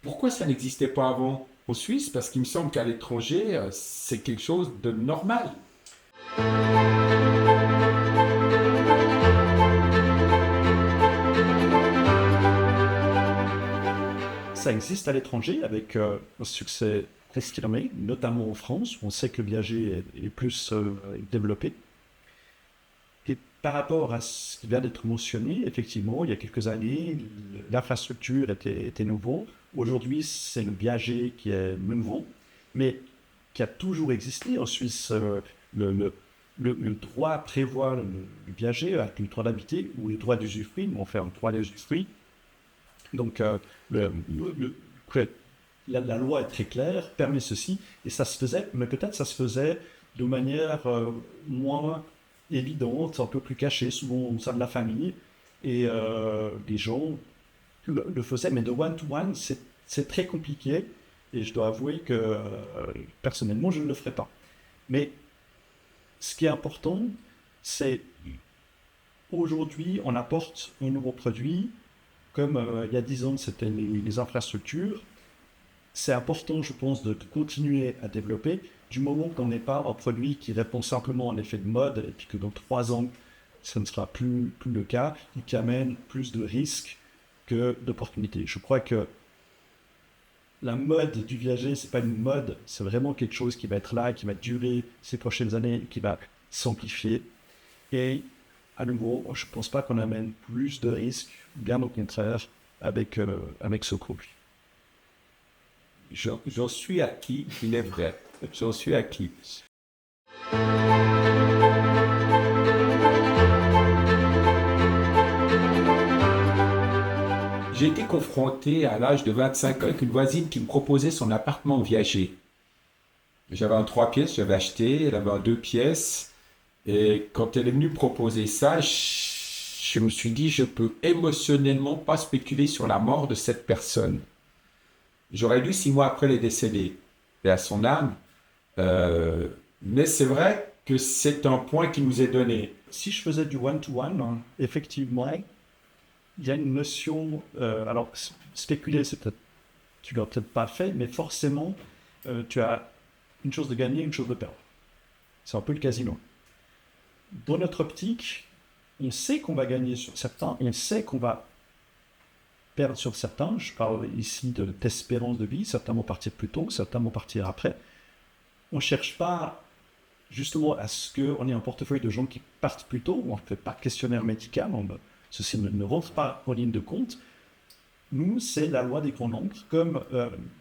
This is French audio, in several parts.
Pourquoi ça n'existait pas avant en Suisse? Parce qu'il me semble qu'à l'étranger, c'est quelque chose de normal. Ça existe à l'étranger avec un succès estimé, notamment en France, où on sait que le viager est plus développé. Et par rapport à ce qui vient d'être mentionné, effectivement, il y a quelques années, l'infrastructure était nouveau. Aujourd'hui, c'est le viager qui est nouveau, mais qui a toujours existé en Suisse. Le, le- le droit prévoit le viager avec le droit d'habiter ou le droit d'usufruit. On fait un droit d'usufruit. Donc, le, que la loi est très claire, permet ceci, et ça se faisait, mais peut-être ça se faisait de manière moins évidente, un peu plus cachée, souvent au sein de la famille, et les gens le faisaient, mais de one-to-one, c'est très compliqué, et je dois avouer que personnellement, je ne le ferai pas. Mais ce qui est important, c'est aujourd'hui, on apporte un nouveau produit, comme il y a 10 ans, c'était les infrastructures. C'est important, je pense, de continuer à développer du moment qu'on n'est pas un produit qui répond simplement à l'effet de mode et puis que dans 3 ans, ce ne sera plus le cas et qui amène plus de risques que d'opportunités. Je crois que la mode du viager, c'est pas une mode, c'est vraiment quelque chose qui va être là, qui va durer ces prochaines années, qui va s'amplifier. Et à nouveau, je ne pense pas qu'on amène plus de risques, bien au contraire, avec ce produit. J'en suis acquis, il est vrai. J'en suis acquis. J'ai été confronté à l'âge de 25 ans avec une voisine qui me proposait son appartement viager. J'avais un 3 pièces, j'avais acheté, elle avait un 2 pièces. Et quand elle est venue proposer ça, je me suis dit, je peux émotionnellement pas spéculer sur la mort de cette personne. J'aurais dû 6 mois après les décéder, et à son âme. Euh, mais c'est vrai que c'est un point qui nous est donné. Si je faisais du one-to-one, hein, effectivement, il y a une notion, alors spéculer, c'est peut-être, tu l'as peut-être pas fait, mais forcément, tu as une chose de gagner, une chose de perdre. C'est un peu le casino. Dans notre optique, on sait qu'on va gagner sur certains, on sait qu'on va perdre sur certains. Je parle ici d'espérance de vie, certains vont partir plus tôt, certains vont partir après. On ne cherche pas justement à ce qu'on ait un portefeuille de gens qui partent plus tôt, on ne fait pas de questionnaire médical, ceci ne rentre pas en ligne de compte. Nous, c'est la loi des grands nombres, comme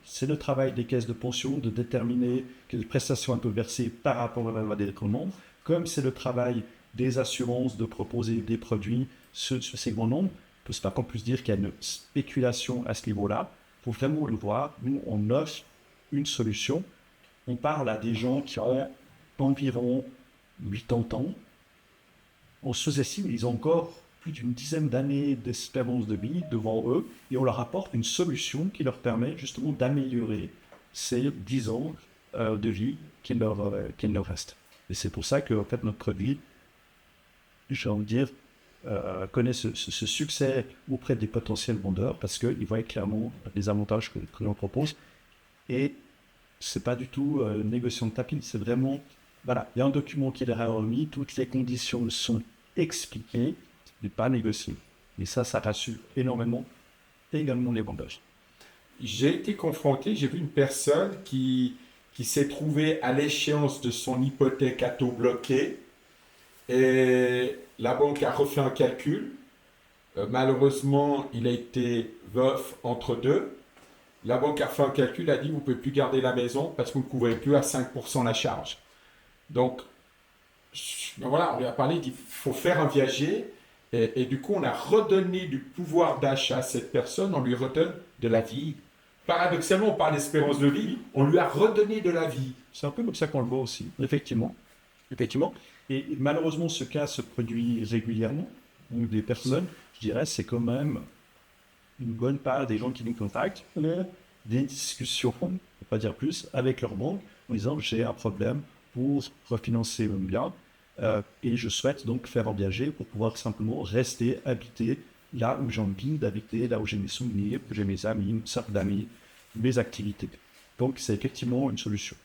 c'est le travail des caisses de pension de déterminer quelles prestations elles peuvent verser par rapport à la loi des grands nombres, comme c'est le travail des assurances de proposer des produits sur ces grands nombres. On ne peut pas qu'on puisse dire qu'il y a une spéculation à ce niveau-là. Il faut vraiment le voir. Nous, on offre une solution. On parle à des gens qui ont environ 80 ans. On sous-estime, ils ont encore plus d'une dizaine d'années d'espérance de vie devant eux, et on leur apporte une solution qui leur permet justement d'améliorer ces 10 ans de vie qu'il leur reste. Et c'est pour ça que en fait, notre produit, j'ai envie de dire, connaît ce succès auprès des potentiels vendeurs, parce qu'ils voient clairement les avantages que l'on propose. Et c'est pas du tout une négociation de tapis, c'est vraiment, voilà, il y a un document qui est remis, toutes les conditions sont expliquées, mais pas négociées. Et ça rassure énormément, également les vendages. J'ai été confronté, j'ai vu une personne qui s'est trouvée à l'échéance de son hypothèque à taux bloqué, et la banque a refait un calcul. Malheureusement, il a été veuf entre deux. La banque a fait un calcul, a dit vous ne pouvez plus garder la maison parce que vous ne couvrez plus à 5% la charge. Donc, voilà, on lui a parlé, il dit faut faire un viager. Et du coup, on a redonné du pouvoir d'achat à cette personne, on lui redonne de la vie. Paradoxalement, on parle d'espérance de vie, on lui a redonné de la vie. C'est un peu comme ça qu'on le voit aussi, effectivement. Effectivement. Et malheureusement, ce cas se produit régulièrement. Donc, des personnes, je dirais, c'est quand même une bonne part des gens qui nous contactent, des discussions, on ne pas dire plus, avec leur banque, en disant j'ai un problème pour refinancer mon bien. Et je souhaite donc faire un viager pour pouvoir simplement rester, habiter là où j'ai envie d'habiter, là où j'ai mes souvenirs, où j'ai mes amis, une cercle d'amis, mes activités. Donc c'est effectivement une solution.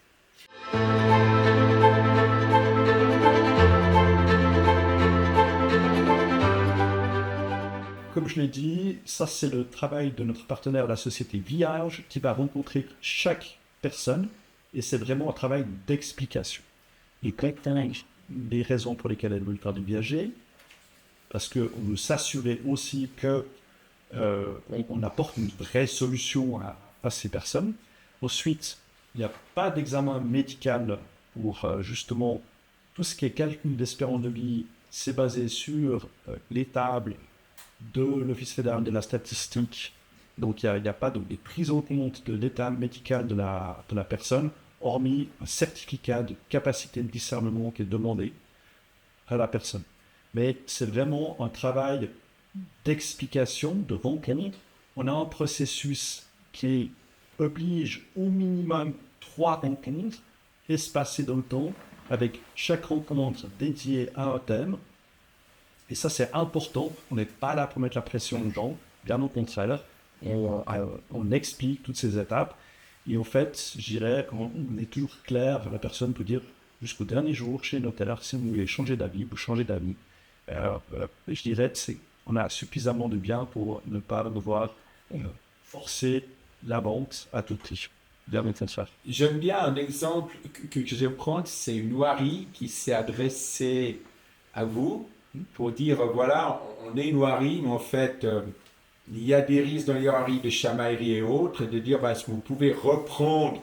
Comme je l'ai dit, ça c'est le travail de notre partenaire, la société Viage, qui va rencontrer chaque personne, et c'est vraiment un travail d'explication. Et les raisons pour lesquelles elle veut faire du viager, parce qu'on veut s'assurer aussi que on apporte une vraie solution à ces personnes. Ensuite, il n'y a pas d'examen médical pour justement tout ce qui est calcul d'espérance de vie. C'est basé sur les tables de l'Office fédéral de la statistique. Donc, il n'y a pas de prise en compte de l'état médical de la personne, hormis un certificat de capacité de discernement qui est demandé à la personne. Mais c'est vraiment un travail d'explication, de rencontre. On a un processus qui oblige au minimum 3 rencontres espacées dans le temps, avec chaque rencontre dédiée à un thème. Et ça, c'est important. On n'est pas là pour mettre la pression aux gens, bien au contraire. On explique toutes ces étapes. Et en fait, je dirais, on est toujours clair, la personne peut dire jusqu'au dernier jour chez le notaire, si vous voulez changer d'avis, vous changez d'avis. Je dirais qu'on a suffisamment de bien pour ne pas devoir forcer la vente à tout prix. J'aime bien un exemple que je vais prendre, c'est une ouarie qui s'est adressée à vous pour dire, voilà, on est une ouarie, mais en fait, il y a des risques dans les ouaries de chamaillerie et autres, et de dire, est-ce que vous pouvez reprendre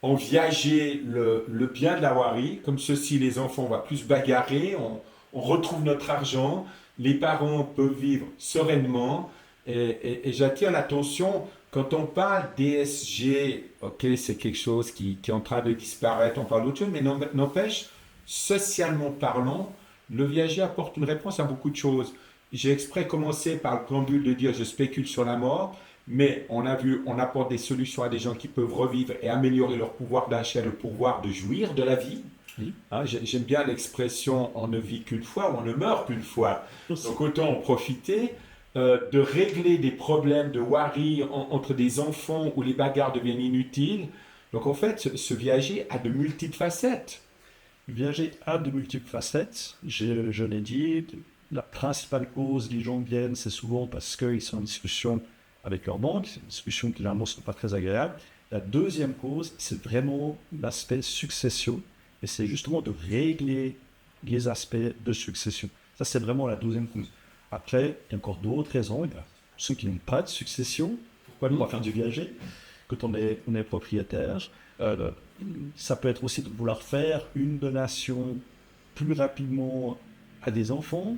en viager le bien de la ouarie, comme ceci, les enfants, on va plus se bagarrer, on retrouve notre argent, les parents peuvent vivre sereinement, et j'attire l'attention, quand on parle DSG, ok, c'est quelque chose qui est en train de disparaître, on parle d'autre chose, mais n'empêche, socialement parlant, le viager apporte une réponse à beaucoup de choses. J'ai exprès commencé par le préambule de dire je spécule sur la mort, mais on a vu, on apporte des solutions à des gens qui peuvent revivre et améliorer leur pouvoir d'achat, le pouvoir de jouir de la vie. Oui. Hein, j'aime bien l'expression on ne vit qu'une fois ou on ne meurt qu'une fois. Donc autant en profiter. De régler des problèmes de wari entre des enfants où les bagarres deviennent inutiles. Donc en fait, ce viager a de multiples facettes. Le viager a de multiples facettes. Je l'ai dit, la principale cause les gens viennent, c'est souvent parce qu'ils sont en discussion avec leur banque, une discussion qui généralement ne sont pas très agréables. La deuxième cause, c'est vraiment l'aspect succession. Et c'est justement de régler les aspects de succession. Ça, c'est vraiment la deuxième cause. Après, il y a encore d'autres raisons. Il y a ceux qui n'ont pas de succession. Pourquoi on va faire du viager quand on est propriétaire? Ça peut être aussi de vouloir faire une donation plus rapidement à des enfants.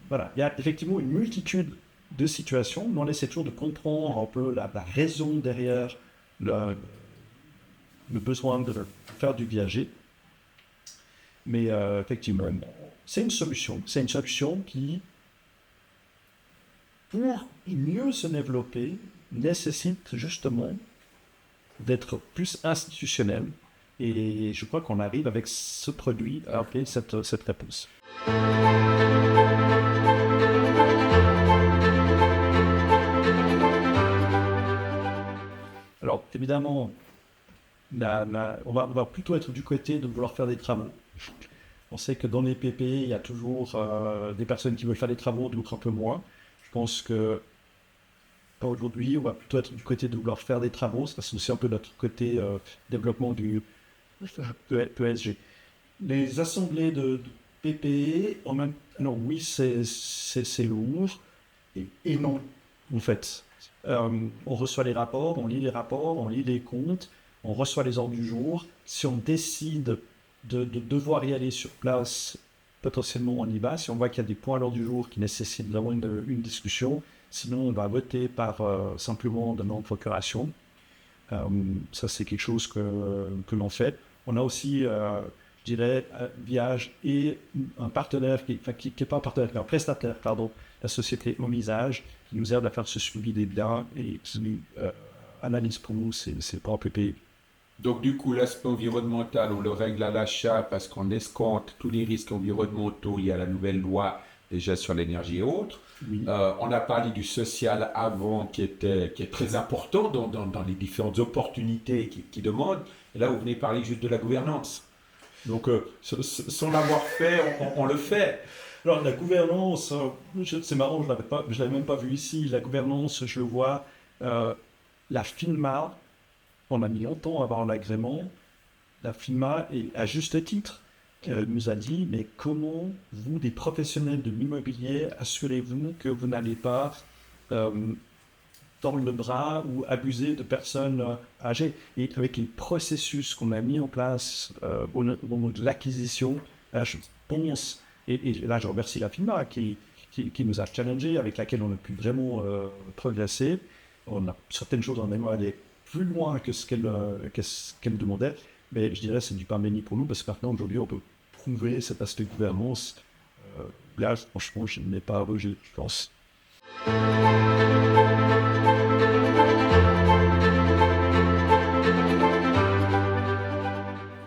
Voilà, il y a effectivement une multitude de situations, mais on essaie toujours de comprendre un peu la raison derrière le besoin de faire du viager. Mais effectivement, c'est une solution. C'est une solution qui, pour mieux se développer, nécessite justement d'être plus institutionnel. Et je crois qu'on arrive avec ce produit à appeler cette réponse. Alors, évidemment, on va plutôt être du côté de vouloir faire des travaux. On sait que dans les PP, il y a toujours des personnes qui veulent faire des travaux, d'autres un peu moins. Je pense que aujourd'hui, on va plutôt être du côté de vouloir faire des travaux. Ça, c'est aussi un peu notre côté développement du PSG. Les assemblées de PPE, non, oui, c'est lourd. Et non, en fait. On reçoit les rapports, on lit les rapports, on lit les comptes, on reçoit les ordres du jour. Si on décide de devoir y aller sur place, potentiellement on y va. Si on voit qu'il y a des points à l'ordre du jour qui nécessitent vraiment une discussion, sinon on va voter par simplement de non-procuration. Ça, c'est quelque chose que l'on fait. On a aussi, je dirais, Viage et un partenaire, qui n'est pas un partenaire, mais un prestataire, pardon, la société Homisage, qui nous aide à faire ce suivi des biens et qui analyse pour nous ses propres PP. Donc, du coup, l'aspect environnemental, on le règle à l'achat parce qu'on escompte tous les risques environnementaux liés à la nouvelle loi, déjà sur l'énergie et autres. Oui. On a parlé du social avant, qui est très important dans les différentes opportunités qui demandent. Et là, vous venez parler juste de la gouvernance. Donc, sans l'avoir fait, on le fait. Alors, la gouvernance, c'est marrant, je l'avais même pas vu ici. La gouvernance, je le vois. euh, la FINMA, on a mis longtemps à avoir l'agrément. La FINMA, et à juste titre, nous a dit, mais comment vous, des professionnels de l'immobilier, assurez-vous que vous n'allez pas euh, tendre le bras ou abuser de personnes âgées? Et avec les processus qu'on a mis en place au moment de l'acquisition, je pense, et là je remercie la FINMA qui nous a challengés, avec laquelle on a pu vraiment progresser. On a certaines choses, on aimerait aller plus loin que ce qu'elle demandait, mais je dirais que c'est du pain béni pour nous, parce que maintenant aujourd'hui on peut prouver cet aspect de gouvernance. Là franchement je n'ai pas revu, je pense.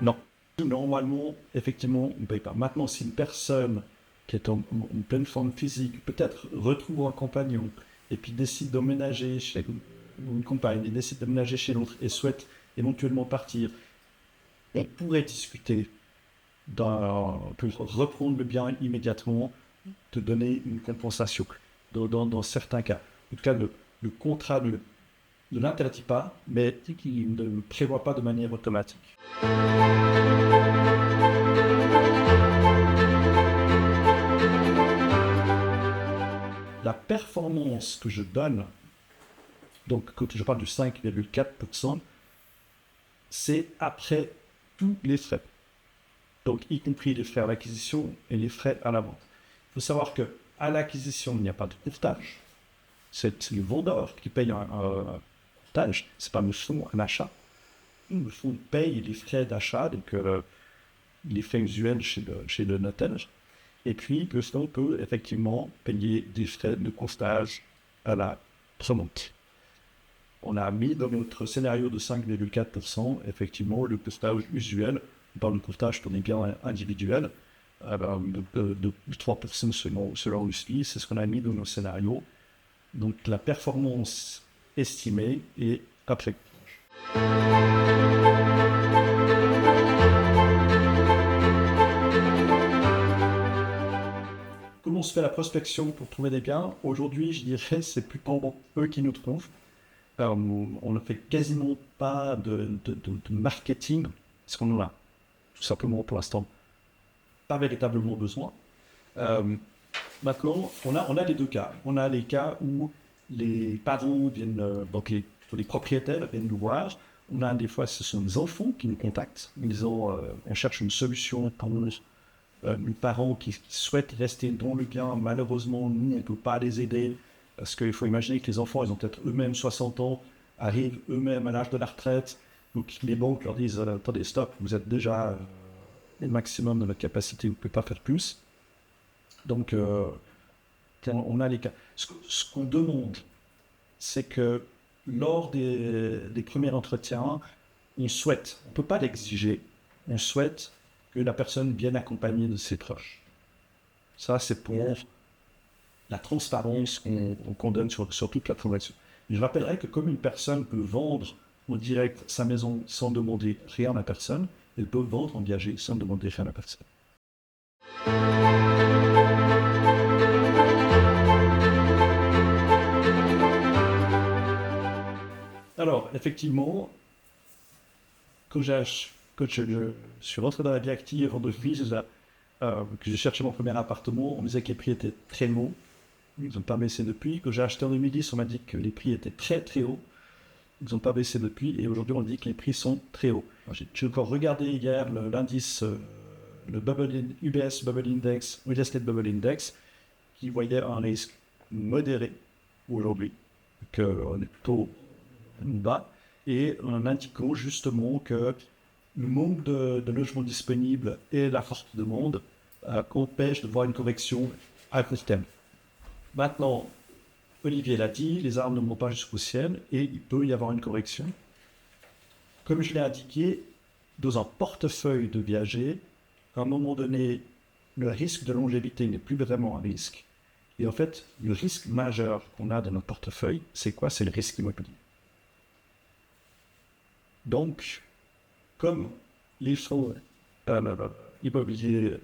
Non. Normalement, effectivement, on ne paye pas. Maintenant, si une personne qui est en pleine forme physique, peut-être retrouve un compagnon, et puis décide d'emménager chez une compagne, et décide d'emménager chez l'autre, et souhaite éventuellement partir, on pourrait discuter pour reprendre le bien immédiatement, te donner une compensation. Dans certains cas. En tout cas, le contrat ne l'interdit pas, mais il ne le prévoit pas de manière automatique. La performance que je donne, donc quand je parle de 5,4%, c'est après tous les frais. Donc y compris les frais à l'acquisition et les frais à la vente. Il faut savoir qu'à l'acquisition, il n'y a pas de courtage. C'est le vendeur qui paye un courtage. Ce n'est pas le fonds à l'achat. Le fonds paye les frais d'achat, donc les frais usuels chez le notaire. Et puis, le fonds peut effectivement payer des frais de courtage à la remonte. On a mis dans notre scénario de 5,4%, effectivement, le courtage usuel, dans le courtage pour les biens individuels, de 3% selon le SPI, c'est ce qu'on a mis dans nos scénarios. Donc, la performance estimée est après. Comment on se fait la prospection pour trouver des biens? Aujourd'hui, je dirais, c'est plutôt eux qui nous trouvent. On ne fait quasiment pas de marketing, parce qu'on en a tout simplement pour l'instant pas véritablement besoin. Maintenant, on a les deux cas. On a les cas où les parents viennent, donc les propriétaires viennent nous voir. On a des fois, ce sont les enfants qui nous contactent. On cherche une solution pour les parents qui souhaitent rester dans le bien. Malheureusement, nous, on ne peut pas les aider. Parce qu'il faut imaginer que les enfants, ils ont peut-être eux-mêmes 60 ans, arrivent eux-mêmes à l'âge de la retraite. Donc les banques leur disent, attendez, stop, vous êtes déjà le maximum de notre capacité, vous ne pouvez pas faire plus. Donc, on a les cas. Ce qu'on demande, c'est que lors des premiers entretiens, on ne peut pas l'exiger, on souhaite que la personne vienne accompagnée de ses proches. Ça, c'est pour la transparence qu'on donne sur toute la transaction. Je rappellerai que comme une personne peut vendre en direct sa maison sans demander rien à la personne, elle peut vendre en viager sans demander rien à la personne. Alors, effectivement, quand je suis rentré dans la vie active en 2010, que j'ai cherché mon premier appartement, on me disait que les prix étaient très hauts. Ils n'ont pas baissé depuis. Quand j'ai acheté en 2010, on m'a dit que les prix étaient très très hauts. Ils n'ont pas baissé depuis. Et aujourd'hui, on dit que les prix sont très hauts. J'ai encore regardé hier l'indice, le UBS Bubble Index, Real Estate Bubble Index, qui voyait un risque modéré aujourd'hui, qu'on est plutôt bas, et en indiquant justement que le manque de logements disponibles et la forte demande empêchent de voir une correction à court terme. Maintenant, Olivier l'a dit, les arbres ne montent pas jusqu'au ciel et il peut y avoir une correction. comme je l'ai indiqué, dans un portefeuille de viager, à un moment donné, le risque de longévité n'est plus vraiment un risque. Et en fait, le risque majeur qu'on a dans notre portefeuille, c'est quoi? C'est le risque immobilier. Donc, comme les fonds immobiliers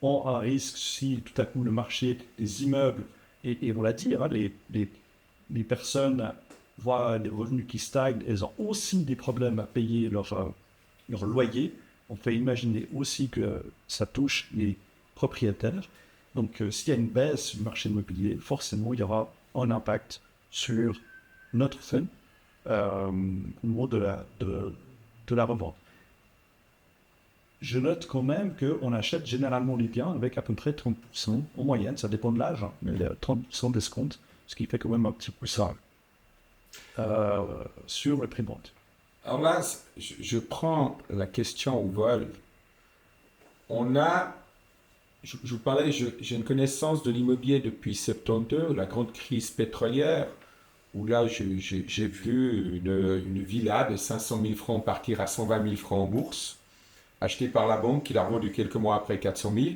ont un risque si tout à coup le marché des immeubles, et on l'a dit, hein, les personnes voient des revenus qui stagnent, elles ont aussi des problèmes à payer leur loyer. On peut imaginer aussi que ça touche les propriétaires. Donc, s'il y a une baisse du marché immobilier, forcément, il y aura un impact sur notre fonds au moment de la revente. Je note quand même qu'on achète généralement les biens avec à peu près 30% en moyenne, ça dépend de l'âge, hein, mais 30% d'escompte, ce qui fait quand même un petit peu ça sur le prix de vente. Alors là, je prends la question au vol. Je vous parlais, j'ai une connaissance de l'immobilier depuis 72, la grande crise pétrolière, où là, j'ai vu une villa de 500 000 francs partir à 120 000 francs en bourse, achetée par la banque, qui l'a revendue quelques mois après 400 000.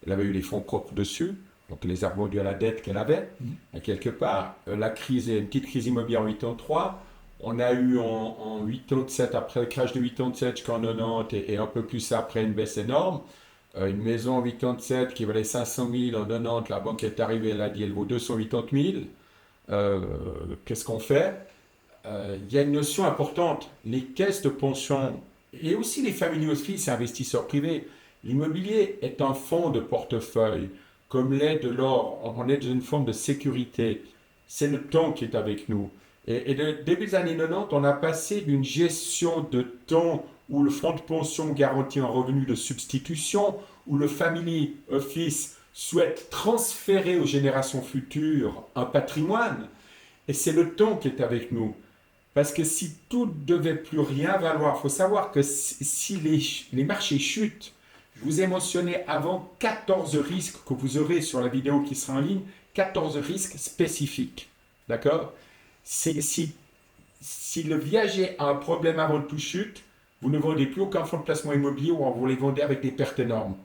Elle avait eu les fonds propres dessus, donc elle les a revendus à la dette qu'elle avait, à quelque part. La crise, une petite crise immobilière en 83. On a eu en 87, après le crash de 87 jusqu'en 90 et un peu plus après une baisse énorme. Une maison en 87 qui valait 500 000 en 90, la banque est arrivée, elle a dit elle vaut 280 000. Qu'est-ce qu'on fait? Il y a une notion importante. Les caisses de pension et aussi les family office et investisseurs privés, l'immobilier est un fonds de portefeuille, comme l'est de l'or. On est dans une forme de sécurité. C'est le temps qui est avec nous. Et début des années 90, on a passé d'une gestion de temps où le fonds de pension garantit un revenu de substitution, où le family office souhaite transférer aux générations futures un patrimoine. Et c'est le temps qui est avec nous. Parce que si tout ne devait plus rien valoir, il faut savoir que si les marchés chutent, je vous ai mentionné avant 14 risques que vous aurez sur la vidéo qui sera en ligne, 14 risques spécifiques. D'accord? Si le viager a un problème avant de tout chute, vous ne vendez plus aucun fonds de placement immobilier ou vous les vendez avec des pertes énormes.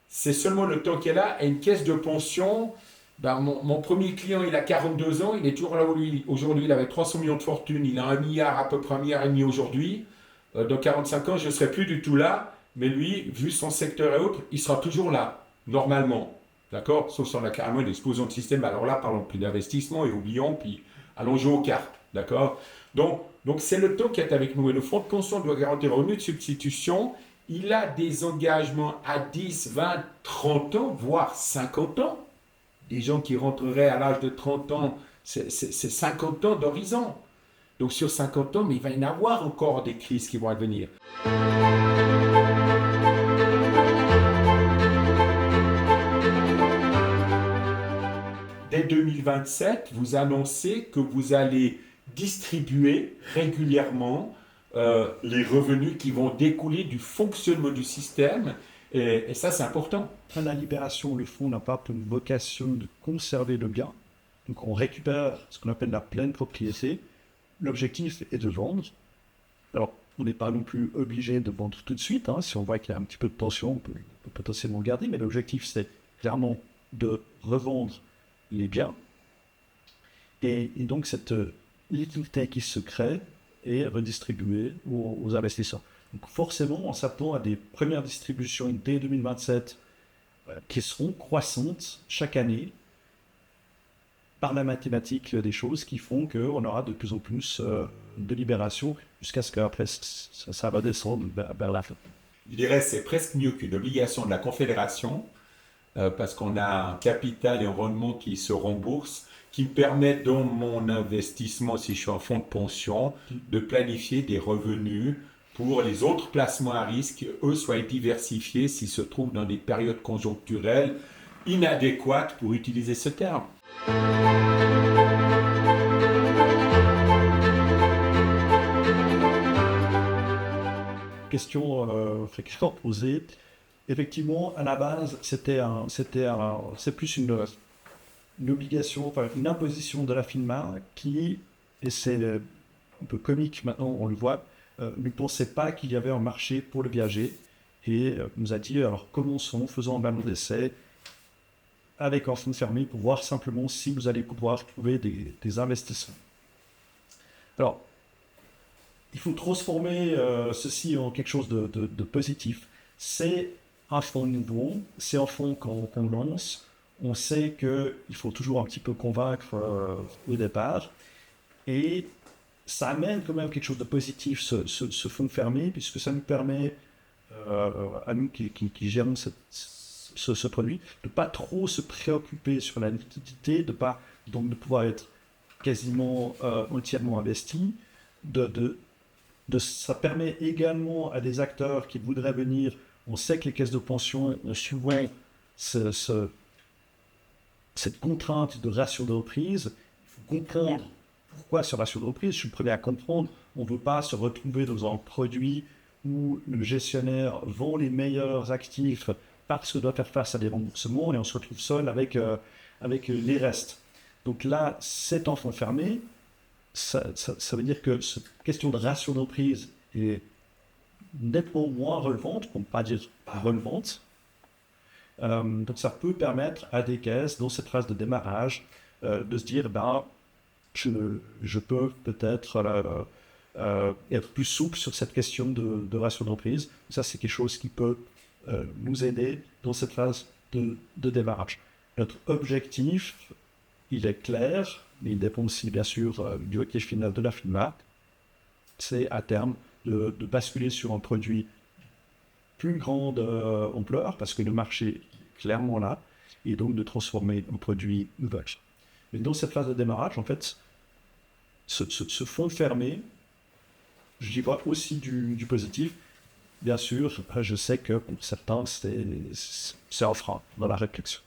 C'est seulement le temps qu'elle a. Et une caisse de pension, mon premier client, il a 42 ans, il est toujours là où lui. Aujourd'hui, il avait 300 millions de fortune, il a 1 milliard, à peu près 1,5 milliard aujourd'hui. Dans 45 ans, je ne serai plus du tout là. Mais lui, vu son secteur et autres, il sera toujours là, normalement. D'accord? Sauf si on a carrément une explosion de système. Alors là, parlons plus d'investissement et oublions, puis allons jouer aux cartes. D'accord? Donc c'est le temps qui est avec nous. Et le fonds de pension doit garantir le revenu de substitution. Il a des engagements à 10, 20, 30 ans, voire 50 ans. Des gens qui rentreraient à l'âge de 30 ans, c'est 50 ans d'horizon. Donc sur 50 ans, mais il va y en avoir encore des crises qui vont advenir. Dès 2027, vous annoncez que vous allez distribuer régulièrement les revenus qui vont découler du fonctionnement du système. Et ça, c'est important. À la libération, le fonds n'a pas pour vocation de conserver le bien. Donc on récupère ce qu'on appelle la pleine propriété. L'objectif est de vendre. Alors, on n'est pas non plus obligé de vendre tout de suite. Hein. Si on voit qu'il y a un petit peu de tension, on peut potentiellement le garder. Mais l'objectif, c'est clairement de revendre les biens. Et donc, cette liquidité qui se crée est redistribuée aux investisseurs. Donc, forcément, on s'attend à des premières distributions dès 2027 qui seront croissantes chaque année par la mathématique des choses qui font qu'on aura de plus en plus de libération jusqu'à ce qu'après ça va descendre vers la fin. Je dirais que c'est presque mieux qu'une obligation de la Confédération parce qu'on a un capital et un rendement qui se remboursent, qui me permet dans mon investissement, si je suis en fonds de pension, de planifier des revenus pour les autres placements à risque, eux soient diversifiés s'ils se trouvent dans des périodes conjoncturelles inadéquates pour utiliser ce terme. Question fréquemment posée. Effectivement, à la base, c'est plus une obligation, enfin une imposition de la FINMA qui, et c'est un peu comique maintenant, on le voit, ne pensait pas qu'il y avait un marché pour le viager et nous a dit alors commençons, faisons un ballon d'essai avec un fonds fermé pour voir simplement si vous allez pouvoir trouver des investisseurs. Alors, il faut transformer ceci en quelque chose de positif. C'est un fonds nouveau, c'est un fonds qu'on lance. On sait qu'il faut toujours un petit peu convaincre au départ. Et ça amène quand même quelque chose de positif, ce fonds fermé, puisque ça nous permet, à nous qui gérons ce produit, de ne pas trop se préoccuper sur la liquidité, donc de pouvoir être quasiment entièrement investi. Ça permet également à des acteurs qui voudraient venir, on sait que les caisses de pension suivent cette contrainte de ratio de reprise. Il faut comprendre pourquoi ce ratio de reprise. Je suis le premier à comprendre. On ne veut pas se retrouver dans un produit où le gestionnaire vend les meilleurs actifs parce qu'il doit faire face à des remboursements et on se retrouve seul avec les restes. Donc là, c'est en fonds fermé. Ça veut dire que cette question de ratio de reprise est nettement moins relevante, pour ne pas dire pas relevante. Donc ça peut permettre à des caisses, dans cette phase de démarrage, de se dire, je peux peut-être être plus souple sur cette question de ratio d'emprise. Ça, c'est quelque chose qui peut nous aider dans cette phase de démarrage. Notre objectif, il est clair, mais il dépend aussi, bien sûr, du objectif final de la firma. C'est à terme de basculer sur un produit plus grande ampleur, parce que le marché est clairement là, et donc de transformer un produit nouvel. Mais dans cette phase de démarrage, en fait, ce fonds fermé, j'y vois aussi du positif. Bien sûr, je sais que pour certains, c'est un frein dans la réflexion.